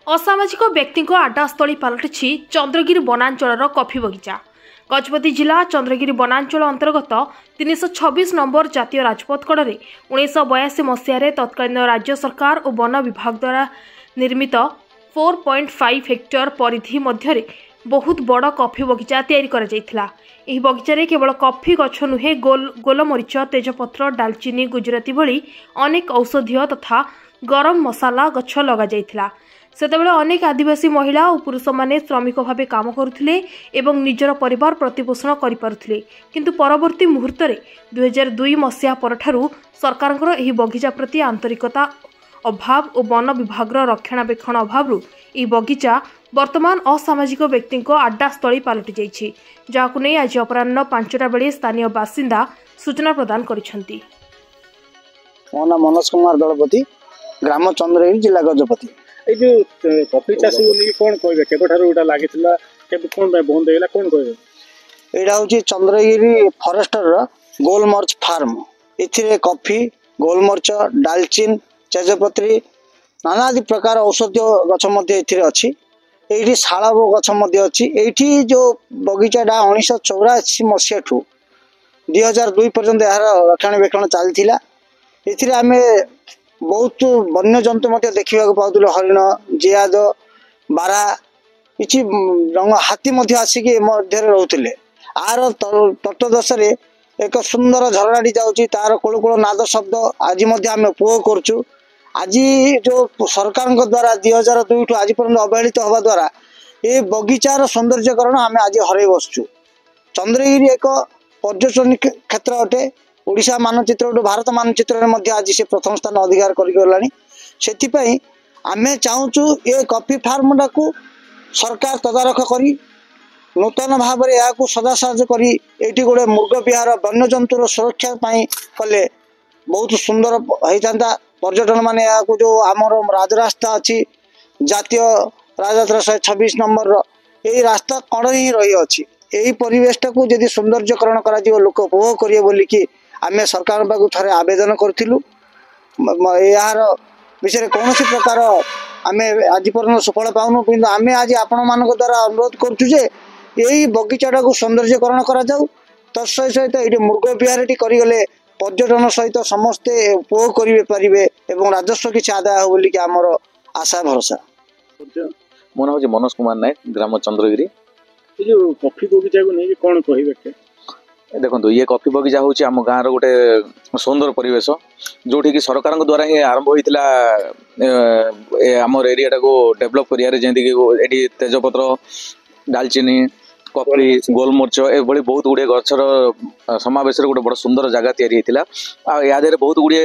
असामाजिक व्यक्ति आड्डास्थली पलटि चंद्रगिरी वनांचल कफि बगिचा। गजपति जिला चंद्रगिरी वनांचल अंतर्गत 326 नंबर जातीय राजपथ कड़े 1982 मसीह तत्कालीन राज्य सरकार और वन विभाग द्वारा निर्मित 4.5 हेक्टर परिधि मध्य बहुत बड़ कफि बगिचा तैयारी बगिचारे केवल कफि गछ नुहे गोलमरीच, तेजपत्र, डालचीनी, गुजराती भली अनेक औषधीय तथा गरम मसाला गछ लगा जाइथिला। सेतेबेले अनेक आदिवासी महिला और पुरुष माने श्रमिक भाव काम करुथिले एवं निजर परिवार प्रतिपोषण करि पारुथिले। किंतु परवर्ती मुहूर्त में 2002 मसीहा परठारु सरकारଙ୍କର ଏହି बगिचा प्रति आंतरिकता अभाव और वन विभाग रक्षणाबेक्षण अभाव ଏହି बगिचा वर्तमान असामाजिक व्यक्ति आड्डास्थली पलटि जाइछि, जाहाकु नै आज अपराह्न 5टा बेले स्थानीय बासिंदा सूचना प्रदान करिसेंती। मो नाम मनोज कुमार दलपति, ग्राम चंद्रगिरी, जिला गजपति। ए जो कॉफी चाष को कौन कहबे केबठारु उटा लागितला केबे कोन बे बंद हेला कोन कहबे? एडा होची चंद्रगिरी फॉरेस्टर गोलमर्च फार्म। एथिरे कॉफी, गोलमर्च, डालचीन, तेजपत्री नानादि प्रकार औषधीय गछ मध्ये एथिरे अछि। एठी शाळाब गछ मध्ये अछि। एठी जो बगीचाडा 1984 मसीहा ठू 2002 पर्यंत यार रक्षणाबेक्षण चलथिला। एथिरे आमे बहुत वन्य जंतु मध्य देखा पाते, हरिण, जियाद, बारा, किसी रंग हाथी मध्य आसिक रोते। आर तटदश एक सुंदर झरणाटी जाऊँगी, तार कुलकुल नाद शब्द आज आम उपभोग करुँ। आज जो सरकार द्वारा 2002 ठू आज पर्यटन अवहेलित हवा द्वारा ये बगीचार सौंदर्यकरण आम आज हर बसचु। चंद्रगिरी एक पर्यटन क्षेत्र अटे। ओडिशा मानचित्र भारत मानचित्र में आज से प्रथम स्थान अधिकार करगला। से आमे चाहूँ ये कॉफी फार्म को सरकार तदारख करी नूतन भाव में सदा साज करी एटी गोटे मृग विहार वन्य जंतुर सुरक्षा कले बहुत सुंदर होता। पर्यटन माने जो आमर राजरास्ता अच्छी जातीय राजयात्रा 126 नंबर यही रास्ता कण ही रही अच्छी। यही परिवेशटा को यदि सौंदर्यकरण कर लोक उपभोग करेंगे बोलिकी आमे सरकार पाखु थरे आवेदन करथिलु। यार विषय कौन प्रकार आमे आज पर्यटन सफल पाऊनु, कि आमे आज आपण मान द्वारा अनुरोध करुचु जे यही बगीचाटा को सौंदर्यकरण करा जाऊ। तत्सह सहित ये मृग विहारटी करिगले पर्यटन सहित समस्ते उपभोग करेंगे पारे और राजस्व किसी आदाय हो बोलिकी आमर आशा भरोसा। मो नाम मनोज कुमार नायक, ग्राम चंद्रगिरी। ये जो कॉफी बगीचा को नहीं कौन कहबे? देखो ये कॉफी बगीचा हूँ आम गाँव रोटे सुंदर परिवेश जोठी कि सरकार द्वारा ही आरंभ होता आम एरिया को डेभलप करी तेजपत्र, डालचीनी, कॉफी, गोलमर्च एभली बहुत गुड़े गचर समावेश गोटे बड़ सुंदर जगह तैयारी या बहुत गुड़े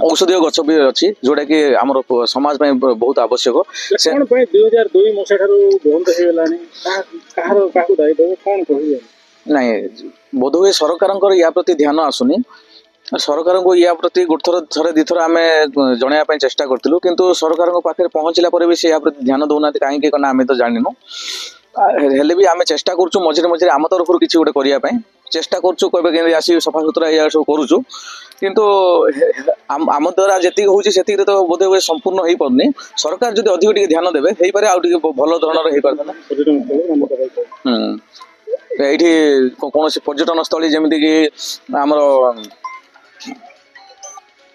औषधीय गछ भी अच्छी जोटा कि आम समाज में बहुत आवश्यक। 2002 मसीहा बंद हो नाई बोध हुए सरकार या प्रति ध्यान आसुनी। सरकार को या प्रति गोटे थर दी थर आम जनवाई चेष्टा करूँ, किंतु सरकार पाखे पहुँचला पर भी से या प्रति ध्यान दौना कहीं आम तो जानू हेले भी आम चेष्टा करूँ मझे मझे आम तरफ किसी गोटे करने चेष्टा करूँ कहे आसी सफा सुतरा या सब करूँ, किंतु आम द्वारा जी हूँ तो बोध हुए संपूर्ण हो पारनी। सरकार जब अधिक टे ध्यान देवे हो पारे आउ भल धरण हो पारता। ये कौन पर्यटन स्थली जमीक कि आमर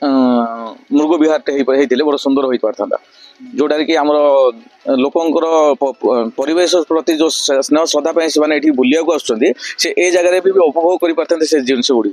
मृग विहार होते बड़ा सुंदर हो पारता, जोटा कि आमर लोकंर परिवेश प्रति जो स्नेह श्रद्धा से बुलिया आसुँच से जगह भी उपभोग कर पारते से जिनस गुड़ी।